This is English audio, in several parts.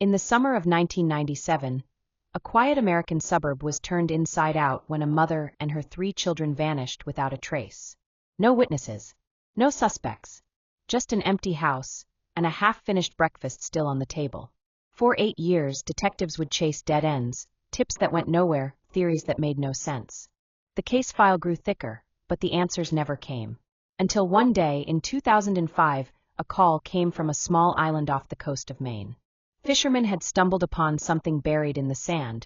In the summer of 1997, a quiet American suburb was turned inside out when a mother and her 3 children vanished without a trace. No witnesses, no suspects, just an empty house and a half-finished breakfast still on the table. For 8 years, detectives would chase dead ends, tips that went nowhere, theories that made no sense. The case file grew thicker, but the answers never came. Until one day in 2005, a call came from a small island off the coast of Maine. Fishermen had stumbled upon something buried in the sand,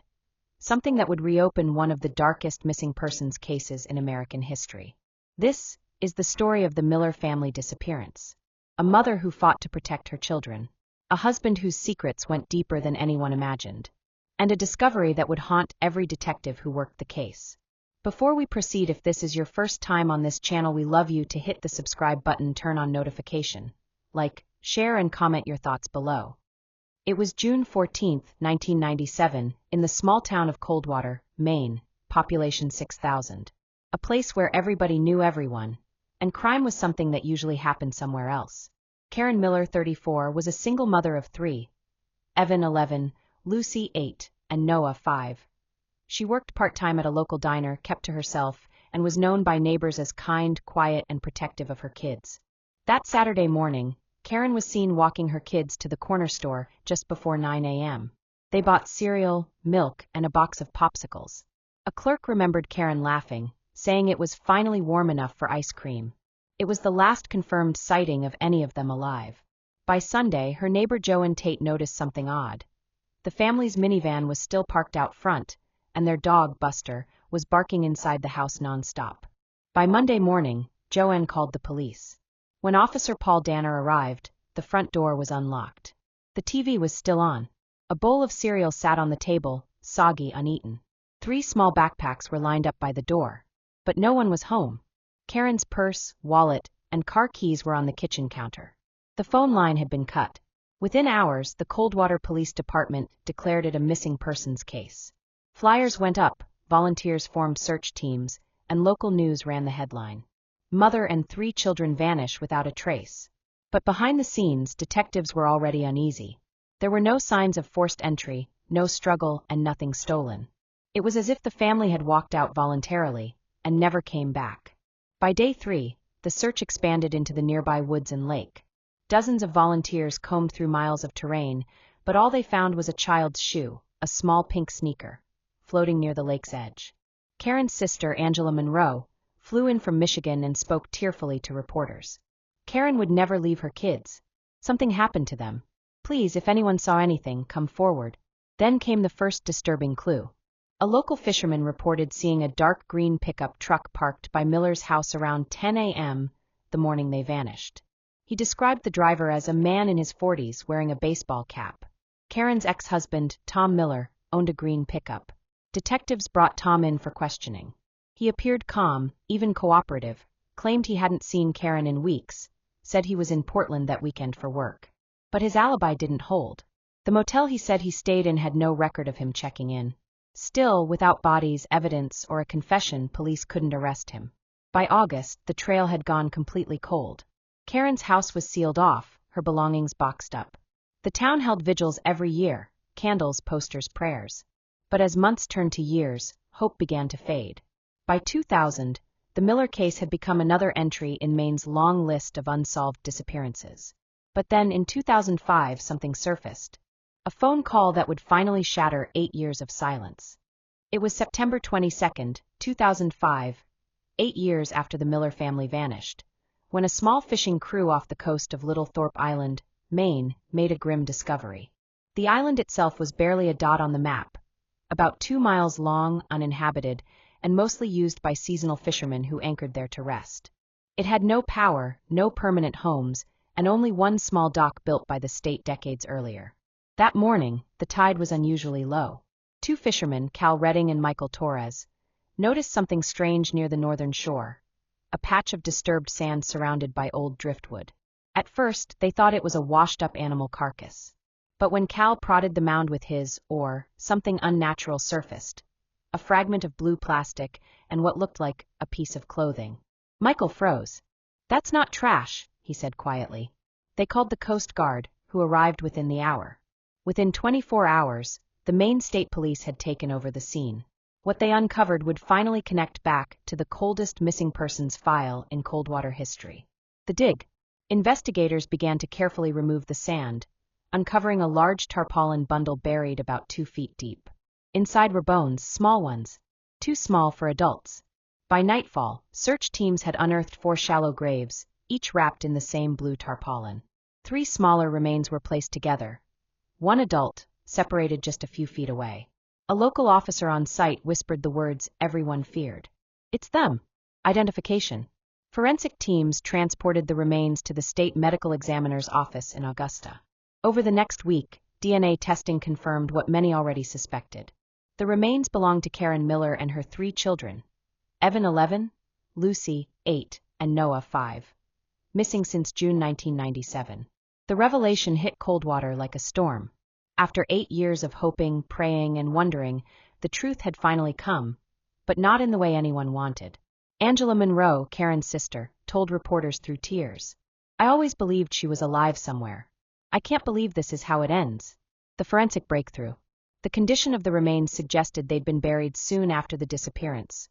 something that would reopen one of the darkest missing persons cases in American history. This is the story of the Miller family disappearance. A mother who fought to protect her children, a husband whose secrets went deeper than anyone imagined, and a discovery that would haunt every detective who worked the case. Before we proceed, if this is your first time on this channel, we love you to hit the subscribe button, turn on notification, like, share and comment your thoughts below. It was June 14, 1997, in the small town of Coldwater, Maine, population 6,000. A place where everybody knew everyone, and crime was something that usually happened somewhere else. Karen Miller, 34, was a single mother of 3. Evan, 11, Lucy, 8, and Noah, 5. She worked part-time at a local diner, kept to herself, and was known by neighbors as kind, quiet, and protective of her kids. That Saturday morning, Karen was seen walking her kids to the corner store just before 9 a.m. They bought cereal, milk, and a box of popsicles. A clerk remembered Karen laughing, saying it was finally warm enough for ice cream. It was the last confirmed sighting of any of them alive. By Sunday, her neighbor Joe and Tate noticed something odd. The family's minivan was still parked out front, and their dog, Buster, was barking inside the house nonstop. By Monday morning, Joanne called the police. When Officer Paul Danner arrived, the front door was unlocked. The TV was still on. A bowl of cereal sat on the table, soggy, uneaten. 3 small backpacks were lined up by the door. But no one was home. Karen's purse, wallet, and car keys were on the kitchen counter. The phone line had been cut. Within hours, the Coldwater Police Department declared it a missing persons case. Flyers went up, volunteers formed search teams, and local news ran the headline. Mother and 3 children vanish without a trace. But behind the scenes, detectives were already uneasy. There were no signs of forced entry, no struggle, and nothing stolen. It was as if the family had walked out voluntarily and never came back. By day 3, the search expanded into the nearby woods and lake. Dozens of volunteers combed through miles of terrain, but all they found was a child's shoe, a small pink sneaker, floating near the lake's edge. Karen's sister, Angela Monroe, flew in from Michigan and spoke tearfully to reporters. Karen would never leave her kids. Something happened to them. Please, if anyone saw anything, come forward. Then came the first disturbing clue. A local fisherman reported seeing a dark green pickup truck parked by Miller's house around 10 a.m. the morning they vanished. He described the driver as a man in his 40s wearing a baseball cap. Karen's ex-husband, Tom Miller, owned a green pickup. Detectives brought Tom in for questioning. He appeared calm, even cooperative, claimed he hadn't seen Karen in weeks, said he was in Portland that weekend for work. But his alibi didn't hold. The motel he said he stayed in had no record of him checking in. Still, without bodies, evidence, or a confession, police couldn't arrest him. By August, the trail had gone completely cold. Karen's house was sealed off, her belongings boxed up. The town held vigils every year, candles, posters, prayers. But as months turned to years, hope began to fade. By 2000, the Miller case had become another entry in Maine's long list of unsolved disappearances. But then, in 2005, something surfaced. A phone call that would finally shatter 8 years of silence. It was September 22, 2005, 8 years after the Miller family vanished, when a small fishing crew off the coast of Little Thorpe Island, Maine, made a grim discovery. The island itself was barely a dot on the map, about 2 miles long, uninhabited, and mostly used by seasonal fishermen who anchored there to rest. It had no power, no permanent homes, and only one small dock built by the state decades earlier. That morning, the tide was unusually low. 2 fishermen, Cal Redding and Michael Torres, noticed something strange near the northern shore, a patch of disturbed sand surrounded by old driftwood. At first, they thought it was a washed-up animal carcass. But when Cal prodded the mound with his oar, something unnatural surfaced. A fragment of blue plastic and what looked like a piece of clothing. Michael froze. "That's not trash," he said quietly. They called the Coast Guard, who arrived within the hour. Within 24 hours, the Maine State Police had taken over the scene. What they uncovered would finally connect back to the coldest missing persons file in Coldwater history. The dig. Investigators began to carefully remove the sand, uncovering a large tarpaulin bundle buried about 2 feet deep. Inside were bones, small ones, too small for adults. By nightfall, search teams had unearthed 4 shallow graves, each wrapped in the same blue tarpaulin. 3 smaller remains were placed together, one adult, separated just a few feet away. A local officer on site whispered the words everyone feared. "It's them." Identification. Forensic teams transported the remains to the state medical examiner's office in Augusta. Over the next week, DNA testing confirmed what many already suspected. The remains belonged to Karen Miller and her 3 children, Evan 11, Lucy 8, and Noah 5, missing since June 1997. The revelation hit Coldwater like a storm. After 8 years of hoping, praying, and wondering, the truth had finally come, but not in the way anyone wanted. Angela Monroe, Karen's sister, told reporters through tears, "I always believed she was alive somewhere. I can't believe this is how it ends." The forensic breakthrough. The condition of the remains suggested they'd been buried soon after the disappearance,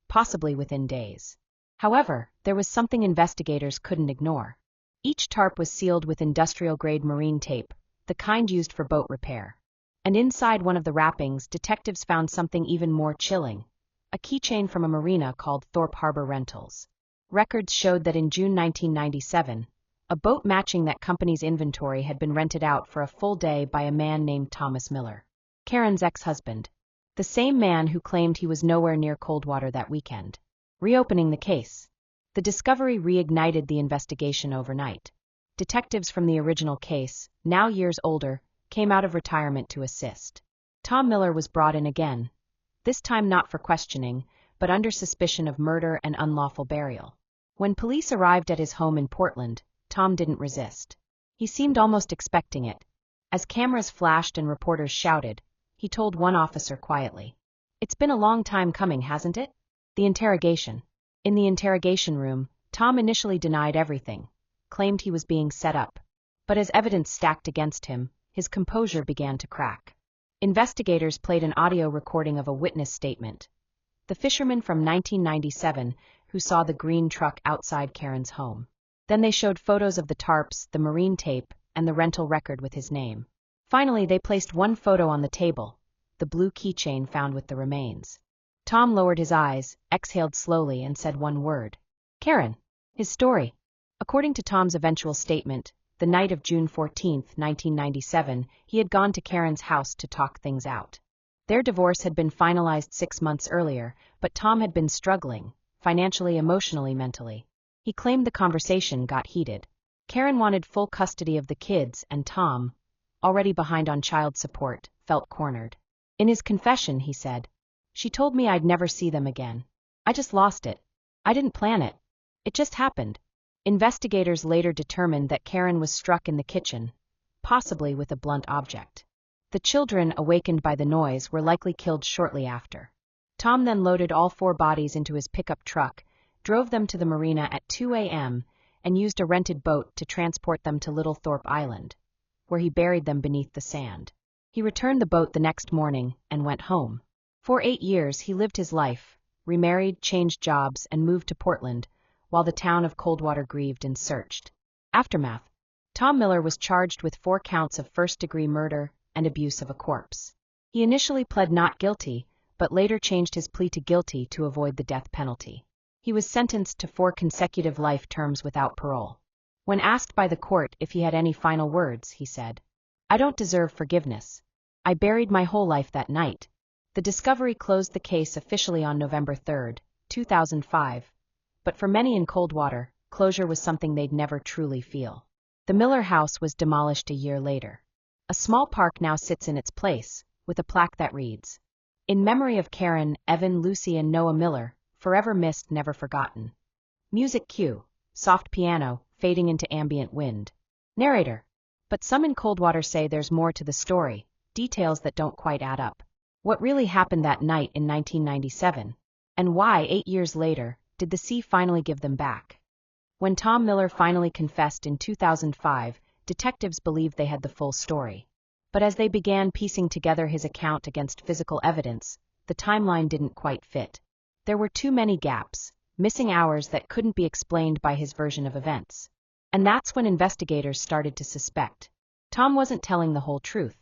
possibly within days. However, there was something investigators couldn't ignore. Each tarp was sealed with industrial-grade marine tape, the kind used for boat repair. And inside one of the wrappings, detectives found something even more chilling, a keychain from a marina called Thorpe Harbor Rentals. Records showed that in June 1997, a boat matching that company's inventory had been rented out for a full day by a man named Thomas Miller, Karen's ex-husband, the same man who claimed he was nowhere near Coldwater that weekend. Reopening the case. The discovery reignited the investigation overnight. Detectives from the original case, now years older, came out of retirement to assist. Tom Miller was brought in again, this time not for questioning, but under suspicion of murder and unlawful burial. When police arrived at his home in Portland, Tom didn't resist. He seemed almost expecting it. As cameras flashed and reporters shouted, he told one officer quietly, "It's been a long time coming, hasn't it?" The interrogation. In the interrogation room, Tom initially denied everything, claimed he was being set up. But as evidence stacked against him, his composure began to crack. Investigators played an audio recording of a witness statement, the fisherman from 1997 who saw the green truck outside Karen's home. Then they showed photos of the tarps, the marine tape, and the rental record with his name. Finally, they placed one photo on the table, the blue keychain found with the remains. Tom lowered his eyes, exhaled slowly, and said one word. "Karen." His story. According to Tom's eventual statement, the night of June 14, 1997, he had gone to Karen's house to talk things out. Their divorce had been finalized 6 months earlier, but Tom had been struggling, financially, emotionally, mentally. He claimed the conversation got heated. Karen wanted full custody of the kids, and Tom, already behind on child support, felt cornered. In his confession, he said, "She told me I'd never see them again. I just lost it. I didn't plan it. It just happened." Investigators later determined that Karen was struck in the kitchen, possibly with a blunt object. The children, awakened by the noise, were likely killed shortly after. Tom then loaded all 4 bodies into his pickup truck, drove them to the marina at 2 a.m., and used a rented boat to transport them to Little Thorpe Island, where he buried them beneath the sand. He returned the boat the next morning and went home. For 8 years he lived his life, remarried, changed jobs, and moved to Portland, while the town of Coldwater grieved and searched. Aftermath. Tom Miller was charged with 4 counts of first-degree murder and abuse of a corpse. He initially pled not guilty, but later changed his plea to guilty to avoid the death penalty. He was sentenced to 4 consecutive life terms without parole. When asked by the court if he had any final words, he said, "I don't deserve forgiveness. I buried my whole life that night." The discovery closed the case officially on November 3, 2005, but for many in Coldwater, closure was something they'd never truly feel. The Miller house was demolished a year later. A small park now sits in its place, with a plaque that reads, "In memory of Karen, Evan, Lucy, and Noah Miller, forever missed, never forgotten." Music cue, soft piano, fading into ambient wind. Narrator. But some in Coldwater say there's more to the story, details that don't quite add up. What really happened that night in 1997? And why, 8 years later, did the sea finally give them back? When Tom Miller finally confessed in 2005, detectives believed they had the full story. But as they began piecing together his account against physical evidence, the timeline didn't quite fit. There were too many gaps, missing hours that couldn't be explained by his version of events. And that's when investigators started to suspect. Tom wasn't telling the whole truth.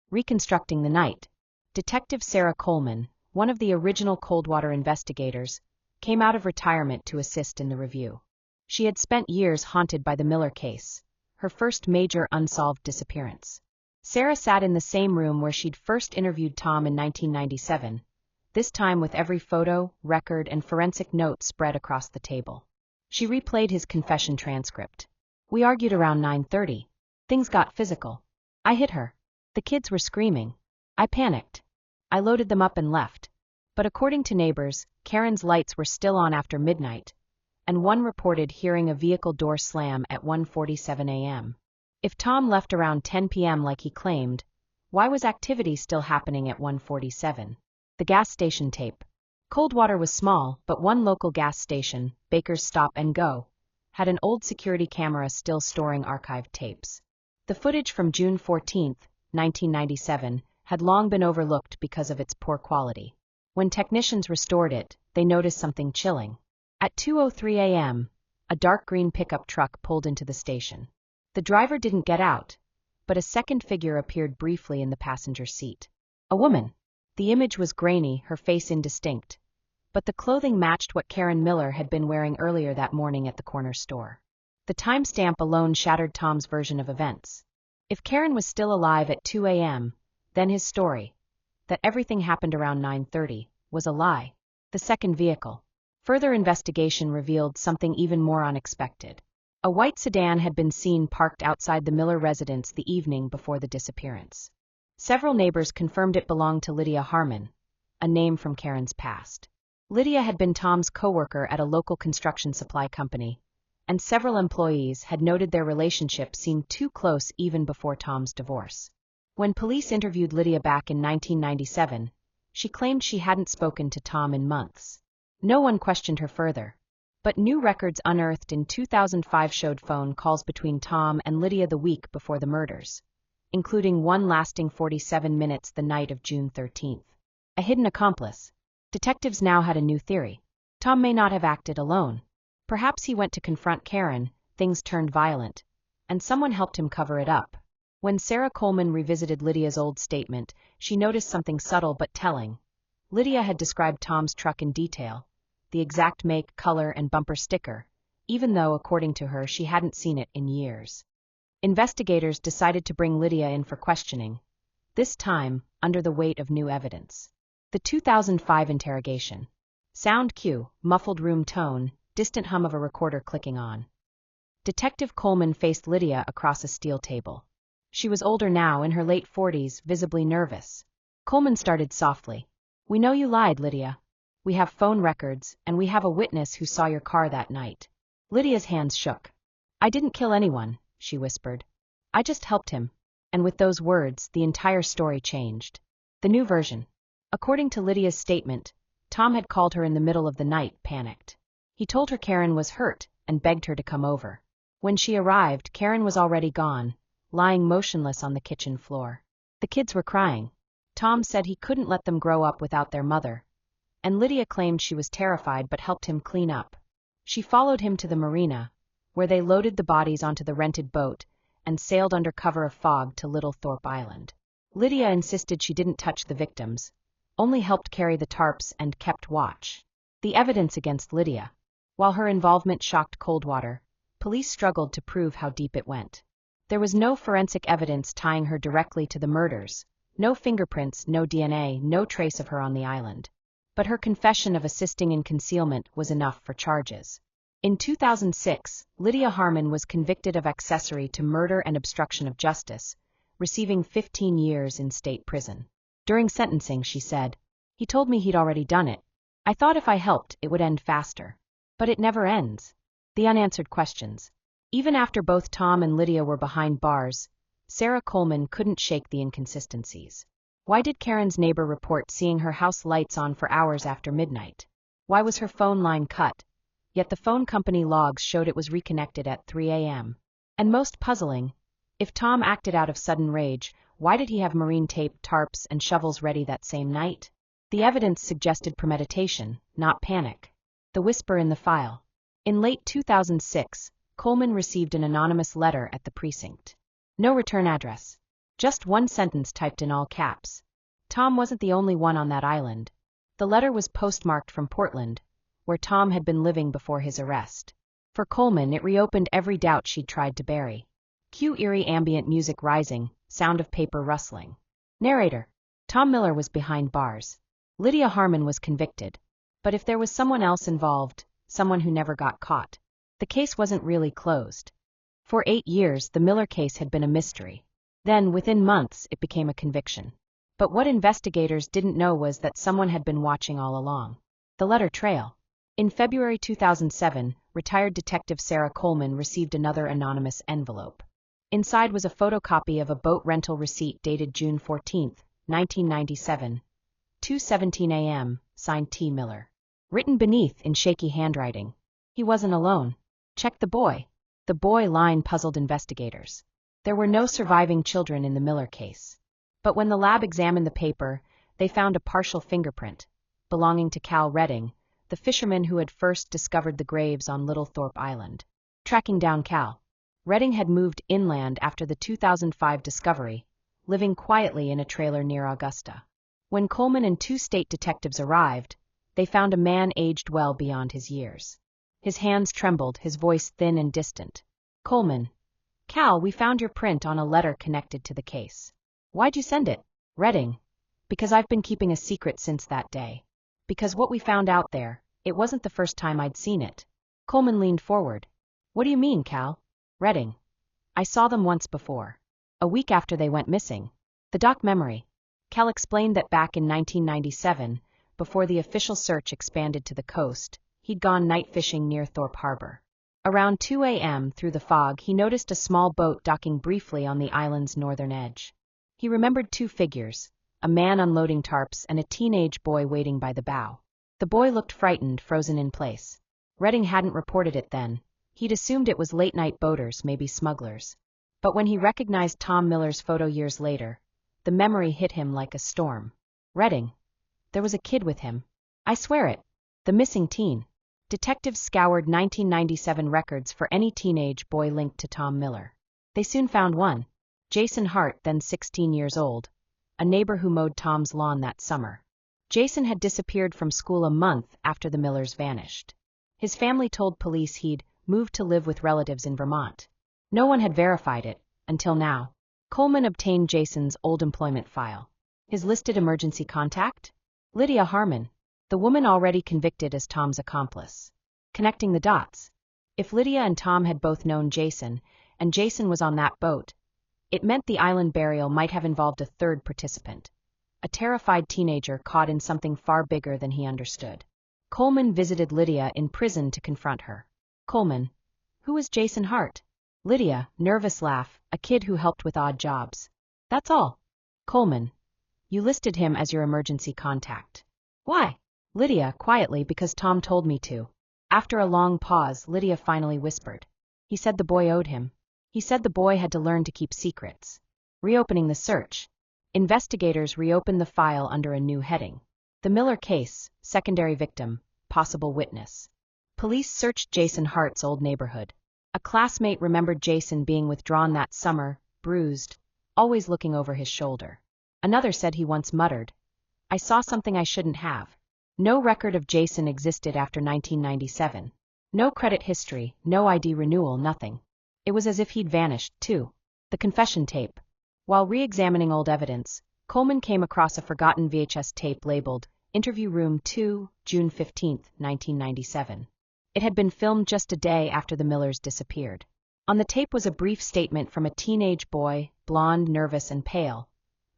Reconstructing the night, Detective Sarah Coleman, one of the original Coldwater investigators, came out of retirement to assist in the review. She had spent years haunted by the Miller case, her first major unsolved disappearance. Sarah sat in the same room where she'd first interviewed Tom in 1997, this time with every photo, record, and forensic note spread across the table. She replayed his confession transcript. "We argued around 9:30. Things got physical. I hit her. The kids were screaming. I panicked. I loaded them up and left. But according to neighbors, Karen's lights were still on after midnight, and one reported hearing a vehicle door slam at 1:47 a.m. If Tom left around 10 p.m. like he claimed, why was activity still happening at 1:47? The gas station tape. Coldwater was small, but one local gas station, Baker's Stop and Go, had an old security camera still storing archived tapes. The footage from June 14, 1997, had long been overlooked because of its poor quality. When technicians restored it, they noticed something chilling. At 2:03 a.m., a dark green pickup truck pulled into the station. The driver didn't get out, but a second figure appeared briefly in the passenger seat. A woman. The image was grainy, her face indistinct, but the clothing matched what Karen Miller had been wearing earlier that morning at the corner store. The timestamp alone shattered Tom's version of events. If Karen was still alive at 2 a.m., then his story, that everything happened around 9:30, was a lie. The second vehicle. Further investigation revealed something even more unexpected. A white sedan had been seen parked outside the Miller residence the evening before the disappearance. Several neighbors confirmed it belonged to Lydia Harmon, a name from Karen's past. Lydia had been Tom's coworker at a local construction supply company, and several employees had noted their relationship seemed too close even before Tom's divorce. When police interviewed Lydia back in 1997, she claimed she hadn't spoken to Tom in months. No one questioned her further. But new records unearthed in 2005 showed phone calls between Tom and Lydia the week before the murders, including one lasting 47 minutes the night of June 13. A hidden accomplice. Detectives now had a new theory. Tom may not have acted alone. Perhaps he went to confront Karen, things turned violent, and someone helped him cover it up. When Sarah Coleman revisited Lydia's old statement, she noticed something subtle but telling. Lydia had described Tom's truck in detail, the exact make, color, and bumper sticker, even though, according to her, she hadn't seen it in years. Investigators decided to bring Lydia in for questioning, this time under the weight of new evidence. The 2005 interrogation. Sound cue, muffled room tone, distant hum of a recorder clicking on. Detective Coleman faced Lydia across a steel table. She was older now, in her late 40s, visibly nervous. Coleman started softly. "We know you lied, Lydia. We have phone records, and we have a witness who saw your car that night." Lydia's hands shook. "I didn't kill anyone," she whispered. "I just helped him." And with those words, the entire story changed. The new version. According to Lydia's statement, Tom had called her in the middle of the night, panicked. He told her Karen was hurt and begged her to come over. When she arrived, Karen was already gone, lying motionless on the kitchen floor. The kids were crying. Tom said he couldn't let them grow up without their mother, and Lydia claimed she was terrified but helped him clean up. She followed him to the marina, where they loaded the bodies onto the rented boat and sailed under cover of fog to Little Thorpe Island. Lydia insisted she didn't touch the victims, only helped carry the tarps and kept watch. The evidence against Lydia. While her involvement shocked Coldwater, police struggled to prove how deep it went. There was no forensic evidence tying her directly to the murders, no fingerprints, no DNA, no trace of her on the island. But her confession of assisting in concealment was enough for charges. In 2006, Lydia Harmon was convicted of accessory to murder and obstruction of justice, receiving 15 years in state prison. During sentencing, she said, "He told me he'd already done it. I thought if I helped, it would end faster. But it never ends." The unanswered questions. Even after both Tom and Lydia were behind bars, Sarah Coleman couldn't shake the inconsistencies. Why did Karen's neighbor report seeing her house lights on for hours after midnight? Why was her phone line cut? Yet the phone company logs showed it was reconnected at 3 a.m. And most puzzling, if Tom acted out of sudden rage, Why did he have marine tape, tarps, and shovels ready that same night? The evidence suggested premeditation, not panic. The whisper in the file. In late 2006, Coleman received an anonymous letter at the precinct. No return address. Just one sentence typed in all caps. Tom wasn't the only one on that island. The letter was postmarked from Portland, where Tom had been living before his arrest. For Coleman, it reopened every doubt she'd tried to bury. Cue eerie ambient music rising, sound of paper rustling. Narrator. Tom Miller was behind bars. Lydia Harmon was convicted. But if there was someone else involved, someone who never got caught, the case wasn't really closed. For 8 years, the Miller case had been a mystery. Then, within months, it became a conviction. But what investigators didn't know was that someone had been watching all along. The letter trail. In February 2007, retired detective Sarah Coleman received another anonymous envelope. Inside was a photocopy of a boat rental receipt dated June 14, 1997, 2:17 a.m., signed T. Miller. Written beneath in shaky handwriting. He wasn't alone. Check the boy. The boy line puzzled investigators. There were no surviving children in the Miller case. But when the lab examined the paper, they found a partial fingerprint, belonging to Cal Redding, the fisherman who had first discovered the graves on Little Thorpe Island. Tracking down Cal. Redding had moved inland after the 2005 discovery, living quietly in a trailer near Augusta. When Coleman and 2 state detectives arrived, they found a man aged well beyond his years. His hands trembled, his voice thin and distant. Coleman. Cal, we found your print on a letter connected to the case. Why'd you send it? Redding. Because I've been keeping a secret since that day. Because what we found out there, it wasn't the first time I'd seen it. Coleman leaned forward. What do you mean, Cal? Redding. I saw them once before. A week after they went missing. The doc memory. Cal explained that back in 1997, before the official search expanded to the coast, he'd gone night fishing near Thorpe Harbor. Around 2 a.m. through the fog, he noticed a small boat docking briefly on the island's northern edge. He remembered 2 figures, a man unloading tarps and a teenage boy waiting by the bow. The boy looked frightened, frozen in place. Redding hadn't reported it then. He'd assumed it was late-night boaters, maybe smugglers. But when he recognized Tom Miller's photo years later, the memory hit him like a storm. Redding. There was a kid with him. I swear it. The missing teen. Detectives scoured 1997 records for any teenage boy linked to Tom Miller. They soon found one. Jason Hart, then 16 years old, a neighbor who mowed Tom's lawn that summer. Jason had disappeared from school a month after the Millers vanished. His family told police he'd moved to live with relatives in Vermont. No one had verified it, until now. Coleman obtained Jason's old employment file. His listed emergency contact? Lydia Harmon, the woman already convicted as Tom's accomplice. Connecting the dots. If Lydia and Tom had both known Jason, and Jason was on that boat, it meant the island burial might have involved a third participant. A terrified teenager caught in something far bigger than he understood. Coleman visited Lydia in prison to confront her. Coleman. Who is Jason Hart? Lydia, nervous laugh, a kid who helped with odd jobs. That's all. Coleman. You listed him as your emergency contact. Why? Lydia, quietly, because Tom told me to. After a long pause, Lydia finally whispered. He said the boy owed him. He said the boy had to learn to keep secrets. Reopening the search. Investigators reopened the file under a new heading. The Miller case, secondary victim, possible witness. Police searched Jason Hart's old neighborhood. A classmate remembered Jason being withdrawn that summer, bruised, always looking over his shoulder. Another said he once muttered, I saw something I shouldn't have. No record of Jason existed after 1997. No credit history, no ID renewal, nothing. It was as if he'd vanished, too. The confession tape. While re-examining old evidence, Coleman came across a forgotten VHS tape labeled Interview Room 2, June 15, 1997. It had been filmed just a day after the Millers disappeared. On the tape was a brief statement from a teenage boy, blonde, nervous, and pale,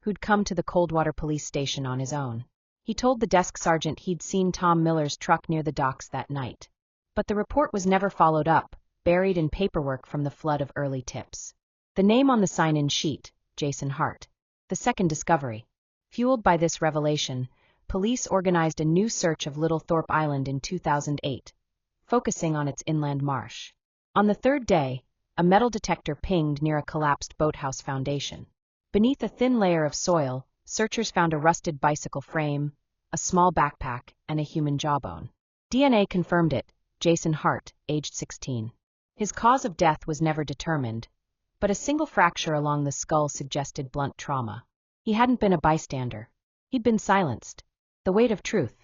who'd come to the Coldwater police station on his own. He told the desk sergeant he'd seen Tom Miller's truck near the docks that night. But the report was never followed up, buried in paperwork from the flood of early tips. The name on the sign-in sheet, Jason Hart. The second discovery. Fueled by this revelation, police organized a new search of Little Thorpe Island in 2008, focusing on its inland marsh. On the third day, a metal detector pinged near a collapsed boathouse foundation. Beneath a thin layer of soil, searchers found a rusted bicycle frame, a small backpack, and a human jawbone. DNA confirmed it, Jason Hart, aged 16. His cause of death was never determined, but a single fracture along the skull suggested blunt trauma. He hadn't been a bystander. He'd been silenced. The weight of truth.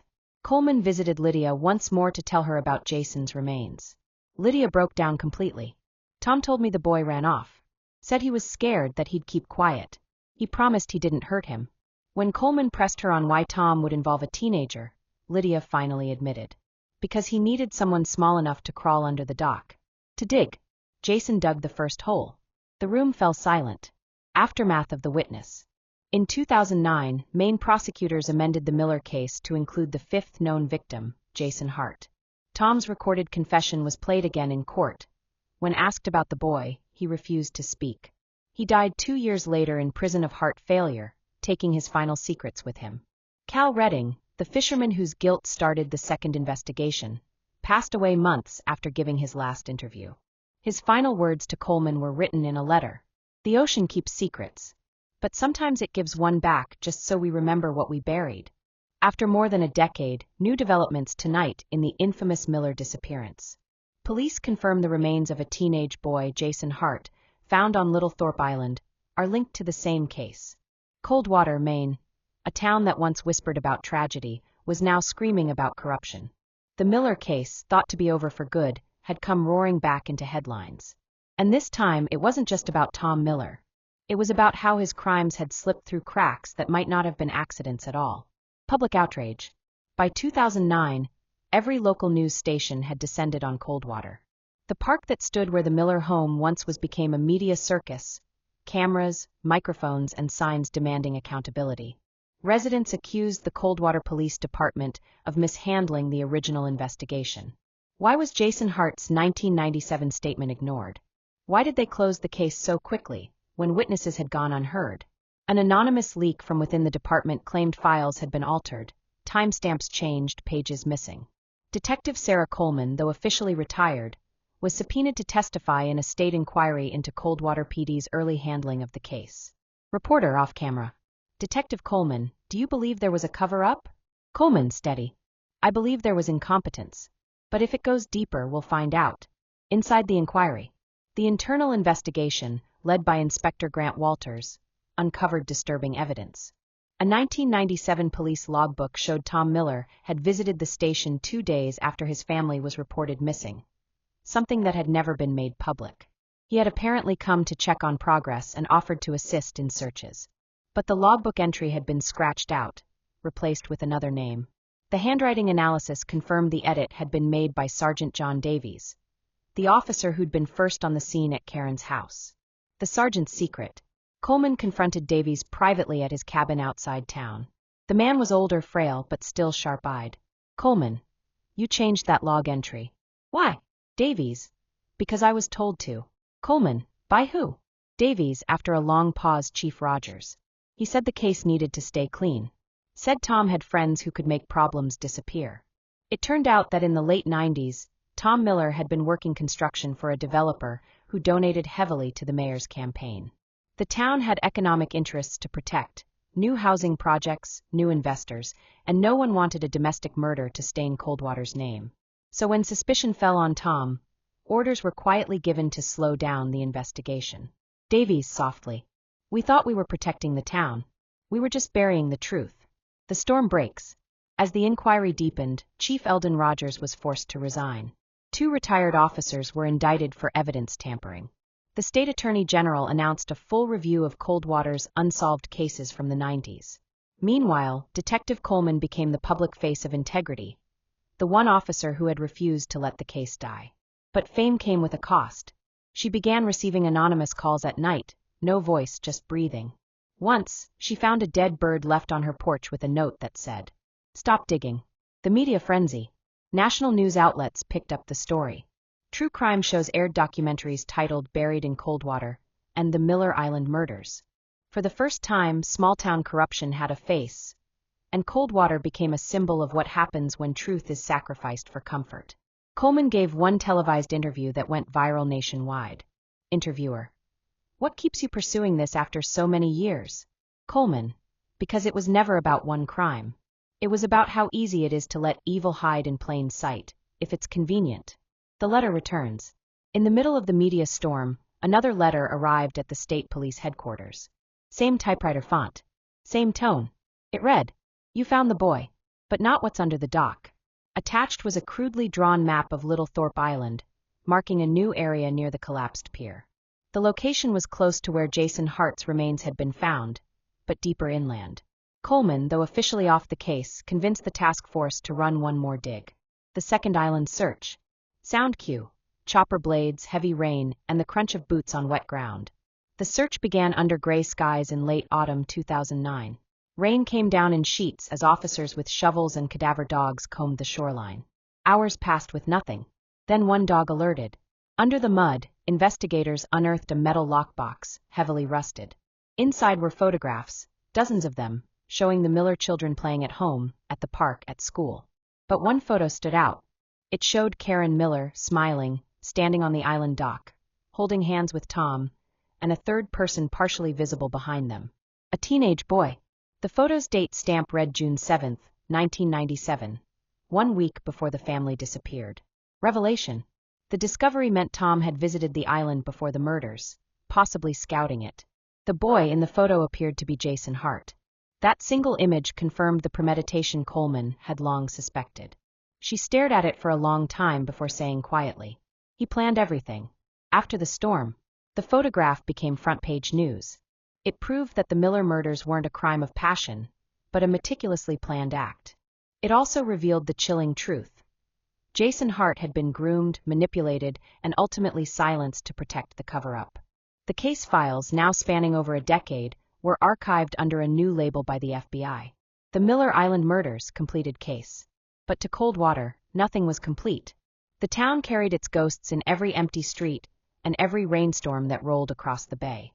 Coleman visited Lydia once more to tell her about Jason's remains. Lydia broke down completely. Tom told me the boy ran off. Said he was scared that he'd keep quiet. He promised he didn't hurt him. When Coleman pressed her on why Tom would involve a teenager, Lydia finally admitted. Because he needed someone small enough to crawl under the dock. To dig. Jason dug the first hole. The room fell silent. Aftermath of the witness. In 2009, Maine prosecutors amended the Miller case to include the fifth known victim, Jason Hart. Tom's recorded confession was played again in court. When asked about the boy, he refused to speak. He died 2 years later in prison of heart failure, taking his final secrets with him. Cal Redding, the fisherman whose guilt started the second investigation, passed away months after giving his last interview. His final words to Coleman were written in a letter. The ocean keeps secrets, but sometimes it gives one back just so we remember what we buried. After more than a decade, new developments tonight in the infamous Miller disappearance. Police confirm the remains of a teenage boy, Jason Hart, found on Little Thorpe Island, are linked to the same case. Coldwater, Maine, a town that once whispered about tragedy, was now screaming about corruption. The Miller case, thought to be over for good, had come roaring back into headlines. And this time it wasn't just about Tom Miller. It was about how his crimes had slipped through cracks that might not have been accidents at all. Public outrage. By 2009, every local news station had descended on Coldwater. The park that stood where the Miller home once was became a media circus. Cameras, microphones, and signs demanding accountability. Residents accused the Coldwater Police Department of mishandling the original investigation. Why was Jason Hart's 1997 statement ignored? Why did they close the case so quickly, when witnesses had gone unheard? An anonymous leak from within the department claimed files had been altered, timestamps changed, pages missing. Detective Sarah Coleman, though officially retired, was subpoenaed to testify in a state inquiry into Coldwater PD's early handling of the case. Reporter off camera. Detective Coleman, do you believe there was a cover-up? Coleman, steady. I believe there was incompetence. But if it goes deeper, we'll find out. Inside the inquiry. The internal investigation, led by Inspector Grant Walters, uncovered disturbing evidence. A 1997 police logbook showed Tom Miller had visited the station 2 days after his family was reported missing, something that had never been made public. He had apparently come to check on progress and offered to assist in searches. But the logbook entry had been scratched out, replaced with another name. The handwriting analysis confirmed the edit had been made by Sergeant John Davies, the officer who'd been first on the scene at Karen's house. The sergeant's secret. Coleman confronted Davies privately at his cabin outside town. The man was older, frail, but still sharp-eyed. Coleman, you changed that log entry. Why? Davies, because I was told to. Coleman, by who? Davies, after a long pause, Chief Rogers. He said the case needed to stay clean. Said Tom had friends who could make problems disappear. It turned out that in the late 90s, Tom Miller had been working construction for a developer who donated heavily to the mayor's campaign. The town had economic interests to protect, new housing projects, new investors, and no one wanted a domestic murder to stain Coldwater's name. So when suspicion fell on Tom, orders were quietly given to slow down the investigation. Davies softly. We thought we were protecting the town. We were just burying the truth. The storm breaks. As the inquiry deepened, Chief Eldon Rogers was forced to resign. 2 retired officers were indicted for evidence tampering. The state attorney general announced a full review of Coldwater's unsolved cases from the 90s. Meanwhile, Detective Coleman became the public face of integrity, the one officer who had refused to let the case die. But fame came with a cost. She began receiving anonymous calls at night, no voice, just breathing. Once, she found a dead bird left on her porch with a note that said, "Stop digging." The media frenzy. National news outlets picked up the story. True crime shows aired documentaries titled Buried in Coldwater and The Miller Island Murders. For the first time, small-town corruption had a face, and Coldwater became a symbol of what happens when truth is sacrificed for comfort. Coleman gave one televised interview that went viral nationwide. Interviewer: What keeps you pursuing this after so many years? Coleman. Because it was never about one crime. It was about how easy it is to let evil hide in plain sight, if it's convenient. The letter returns. In the middle of the media storm, another letter arrived at the state police headquarters. Same typewriter font. Same tone. It read, "You found the boy, but not what's under the dock." Attached was a crudely drawn map of Little Thorpe Island, marking a new area near the collapsed pier. The location was close to where Jason Hart's remains had been found, but deeper inland. Coleman, though officially off the case, convinced the task force to run one more dig. The second island search. Sound cue. Chopper blades, heavy rain, and the crunch of boots on wet ground. The search began under gray skies in late autumn 2009. Rain came down in sheets as officers with shovels and cadaver dogs combed the shoreline. Hours passed with nothing. Then one dog alerted. Under the mud, investigators unearthed a metal lockbox, heavily rusted. Inside were photographs, dozens of them, showing the Miller children playing at home, at the park, at school. But one photo stood out. It showed Karen Miller, smiling, standing on the island dock, holding hands with Tom, and a third person partially visible behind them. A teenage boy. The photo's date stamp read June 7, 1997, 1 week before the family disappeared. Revelation. The discovery meant Tom had visited the island before the murders, possibly scouting it. The boy in the photo appeared to be Jason Hart. That single image confirmed the premeditation Coleman had long suspected. She stared at it for a long time before saying quietly, "He planned everything." After the storm, the photograph became front-page news. It proved that the Miller murders weren't a crime of passion, but a meticulously planned act. It also revealed the chilling truth. Jason Hart had been groomed, manipulated, and ultimately silenced to protect the cover-up. The case files, now spanning over a decade, were archived under a new label by the FBI. The Miller Island Murders, completed case. But to Coldwater, nothing was complete. The town carried its ghosts in every empty street and every rainstorm that rolled across the bay.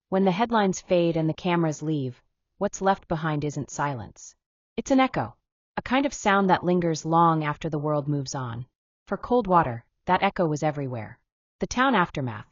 When the headlines fade and the cameras leave, what's left behind isn't silence. It's an echo, a kind of sound that lingers long after the world moves on. For Coldwater, that echo was everywhere. The town aftermath.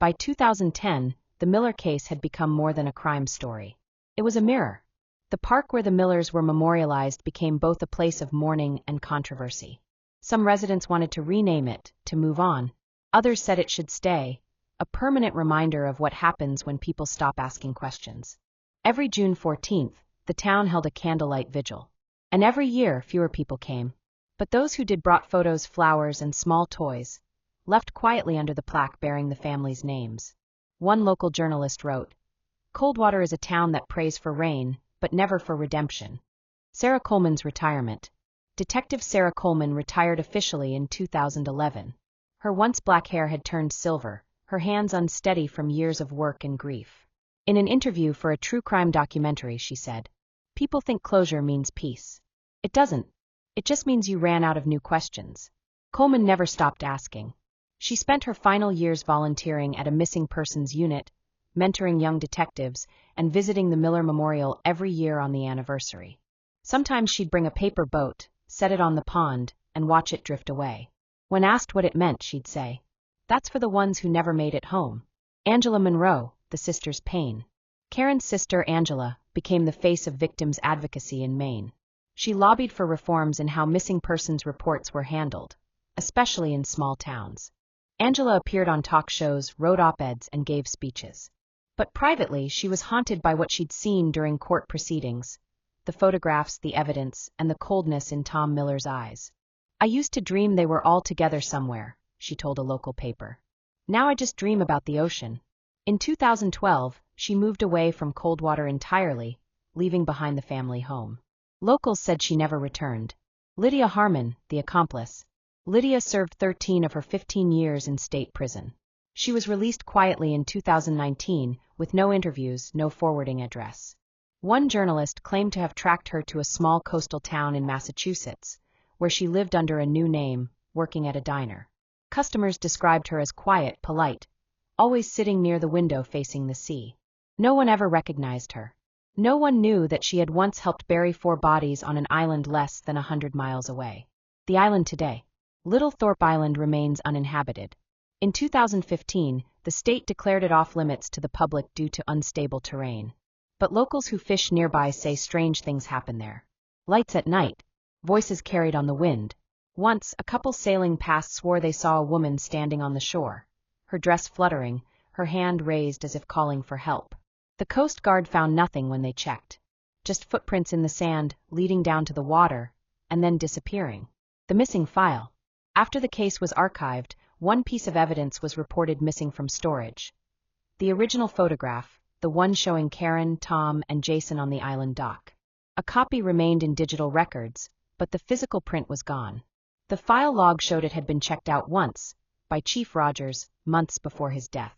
By 2010, the Miller case had become more than a crime story. It was a mirror. The park where the Millers were memorialized became both a place of mourning and controversy. Some residents wanted to rename it, to move on. Others said it should stay, a permanent reminder of what happens when people stop asking questions. Every June 14th, the town held a candlelight vigil. And every year, fewer people came. But those who did brought photos, flowers, and small toys, left quietly under the plaque bearing the family's names. One local journalist wrote, "Coldwater is a town that prays for rain, but never for redemption." Sarah Coleman's retirement. Detective Sarah Coleman retired officially in 2011. Her once black hair had turned silver, her hands unsteady from years of work and grief. In an interview for a true crime documentary, she said, "People think closure means peace. It doesn't. It just means you ran out of new questions." Coleman never stopped asking. She spent her final years volunteering at a missing persons unit, mentoring young detectives, and visiting the Miller Memorial every year on the anniversary. Sometimes she'd bring a paper boat, set it on the pond, and watch it drift away. When asked what it meant, she'd say, "That's for the ones who never made it home." Angela Monroe, the sister's pain. Karen's sister, Angela, became the face of victims' advocacy in Maine. She lobbied for reforms in how missing persons reports were handled, especially in small towns. Angela appeared on talk shows, wrote op-eds, and gave speeches. But privately, she was haunted by what she'd seen during court proceedings, the photographs, the evidence, and the coldness in Tom Miller's eyes. "I used to dream they were all together somewhere," she told a local paper. "Now I just dream about the ocean." In 2012, she moved away from Coldwater entirely, leaving behind the family home. Locals said she never returned. Lydia Harmon, the accomplice. Lydia served 13 of her 15 years in state prison. She was released quietly in 2019, with no interviews, no forwarding address. One journalist claimed to have tracked her to a small coastal town in Massachusetts, where she lived under a new name, working at a diner. Customers described her as quiet, polite, always sitting near the window facing the sea. No one ever recognized her. No one knew that she had once helped bury 4 bodies on an island less than 100 miles away. The island today. Little Thorpe Island remains uninhabited. In 2015, the state declared it off-limits to the public due to unstable terrain. But locals who fish nearby say strange things happen there. Lights at night, voices carried on the wind. Once, a couple sailing past swore they saw a woman standing on the shore, her dress fluttering, her hand raised as if calling for help. The Coast Guard found nothing when they checked. Just footprints in the sand, leading down to the water, and then disappearing. The missing file. After the case was archived, one piece of evidence was reported missing from storage. The original photograph, the one showing Karen, Tom, and Jason on the island dock. A copy remained in digital records, but the physical print was gone. The file log showed it had been checked out once, by Chief Rogers, months before his death.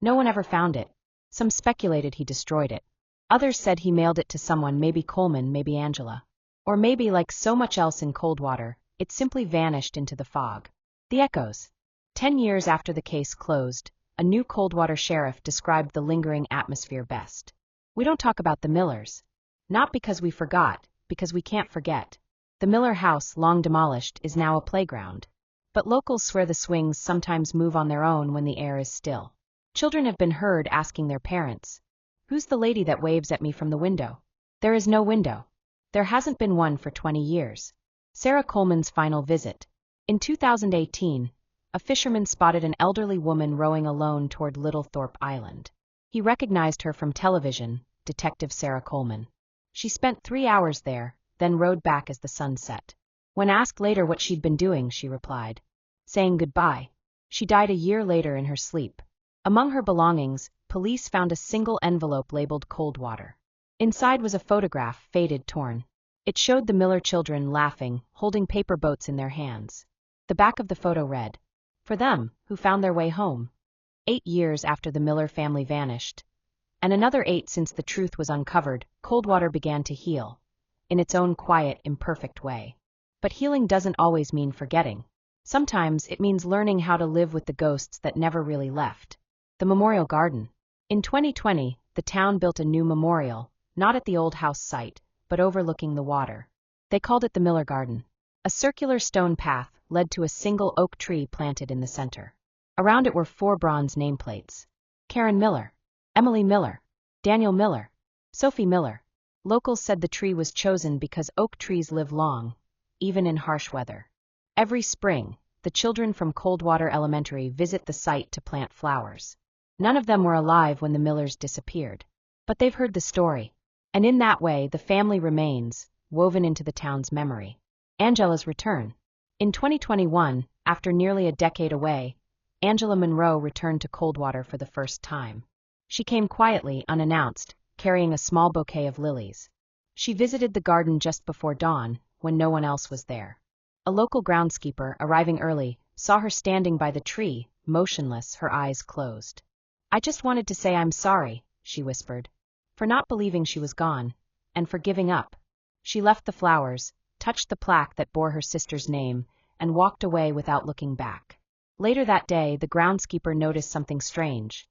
No one ever found it. Some speculated he destroyed it. Others said he mailed it to someone, maybe Coleman, maybe Angela. Or maybe, like so much else in Coldwater, it simply vanished into the fog. The echoes. 10 years after the case closed, a new Coldwater sheriff described the lingering atmosphere best. We don't talk about the Millers. Not because we forgot, because we can't forget. The Miller house, long demolished, is now a playground. But locals swear the swings sometimes move on their own when the air is still. Children have been heard asking their parents, "Who's the lady that waves at me from the window?" There is no window. There hasn't been one for 20 years. Sarah Coleman's final visit. In 2018, a fisherman spotted an elderly woman rowing alone toward Little Thorpe Island. He recognized her from television, Detective Sarah Coleman. She spent 3 hours there, then rowed back as the sun set. When asked later what she'd been doing, she replied, saying goodbye. She died a year later in her sleep. Among her belongings, police found a single envelope labeled Coldwater. Inside was a photograph, faded, torn. It showed the Miller children laughing, holding paper boats in their hands. The back of the photo read, "For them, who found their way home." 8 years after the Miller family vanished, and another 8 since the truth was uncovered, Coldwater began to heal, in its own quiet, imperfect way. But healing doesn't always mean forgetting. Sometimes it means learning how to live with the ghosts that never really left. The Memorial Garden. In 2020, the town built a new memorial, not at the old house site, but overlooking the water. They called it the Miller Garden. A circular stone path led to a single oak tree planted in the center. Around it were 4 bronze nameplates. Karen Miller, Emily Miller, Daniel Miller, Sophie Miller. Locals said the tree was chosen because oak trees live long, even in harsh weather. Every spring, the children from Coldwater Elementary visit the site to plant flowers. None of them were alive when the Millers disappeared. But they've heard the story. And in that way, the family remains, woven into the town's memory. Angela's return. In 2021, after nearly a decade away, Angela Monroe returned to Coldwater for the first time. She came quietly, unannounced, carrying a small bouquet of lilies. She visited the garden just before dawn, when no one else was there. A local groundskeeper, arriving early, saw her standing by the tree, motionless, her eyes closed. "I just wanted to say I'm sorry," she whispered, "for not believing she was gone, and for giving up." She left the flowers, touched the plaque that bore her sister's name, and walked away without looking back. Later that day, the groundskeeper noticed something strange.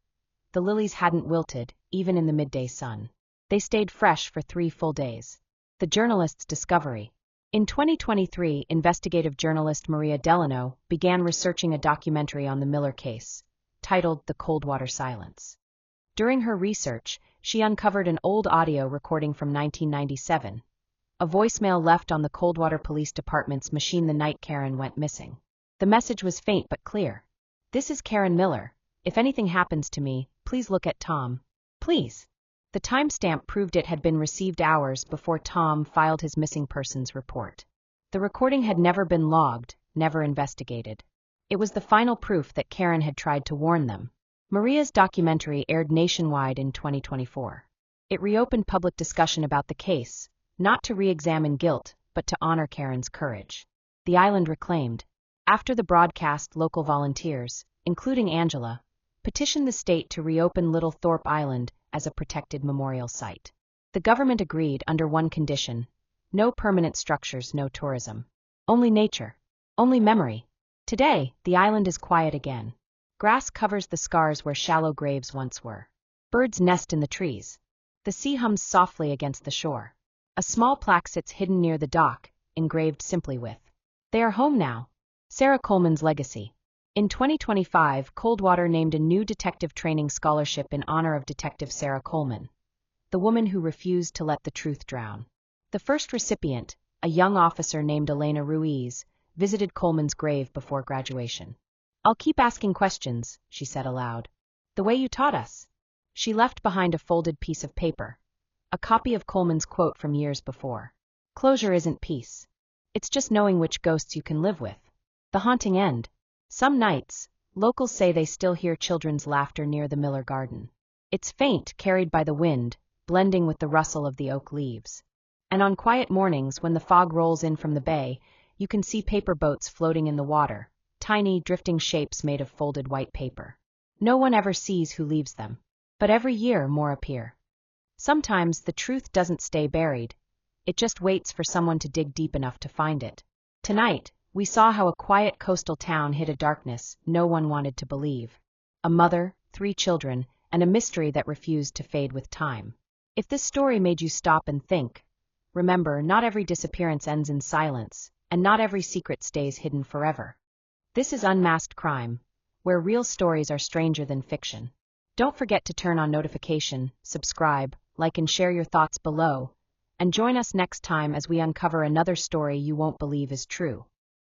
The lilies hadn't wilted, even in the midday sun. They stayed fresh for 3 full days. The journalist's discovery. In 2023, investigative journalist Maria Delano began researching a documentary on the Miller case, titled The Coldwater Silence. During her research, she uncovered an old audio recording from 1997, a voicemail left on the Coldwater Police Department's machine the night Karen went missing. The message was faint but clear. "This is Karen Miller. If anything happens to me, please look at Tom. Please." The timestamp proved it had been received hours before Tom filed his missing persons report. The recording had never been logged, never investigated. It was the final proof that Karen had tried to warn them. Maria's documentary aired nationwide in 2024. It reopened public discussion about the case, not to re-examine guilt, but to honor Karen's courage. The island reclaimed. After the broadcast, local volunteers, including Angela, petitioned the state to reopen Little Thorpe Island as a protected memorial site. The government agreed under one condition: no permanent structures, no tourism. Only nature. Only memory. Today, the island is quiet again. Grass covers the scars where shallow graves once were. Birds nest in the trees. The sea hums softly against the shore. A small plaque sits hidden near the dock, engraved simply with, "They are home now." Sarah Coleman's legacy. In 2025, Coldwater named a new detective training scholarship in honor of Detective Sarah Coleman, the woman who refused to let the truth drown. The first recipient, a young officer named Elena Ruiz, visited Coleman's grave before graduation. "I'll keep asking questions," she said aloud. "The way you taught us." She left behind a folded piece of paper, a copy of Coleman's quote from years before. "Closure isn't peace. It's just knowing which ghosts you can live with." The haunting end. Some nights, locals say they still hear children's laughter near the Miller Garden. It's faint, carried by the wind, blending with the rustle of the oak leaves. And on quiet mornings, when the fog rolls in from the bay, you can see paper boats floating in the water, tiny, drifting shapes made of folded white paper. No one ever sees who leaves them. But every year more appear. Sometimes the truth doesn't stay buried. It just waits for someone to dig deep enough to find it. Tonight, we saw how a quiet coastal town hid a darkness no one wanted to believe. A mother, 3 children, and a mystery that refused to fade with time. If this story made you stop and think, remember, not every disappearance ends in silence, and not every secret stays hidden forever. This is Unmasked Crime, where real stories are stranger than fiction. Don't forget to turn on notification, subscribe, like and share your thoughts below, and join us next time as we uncover another story you won't believe is true.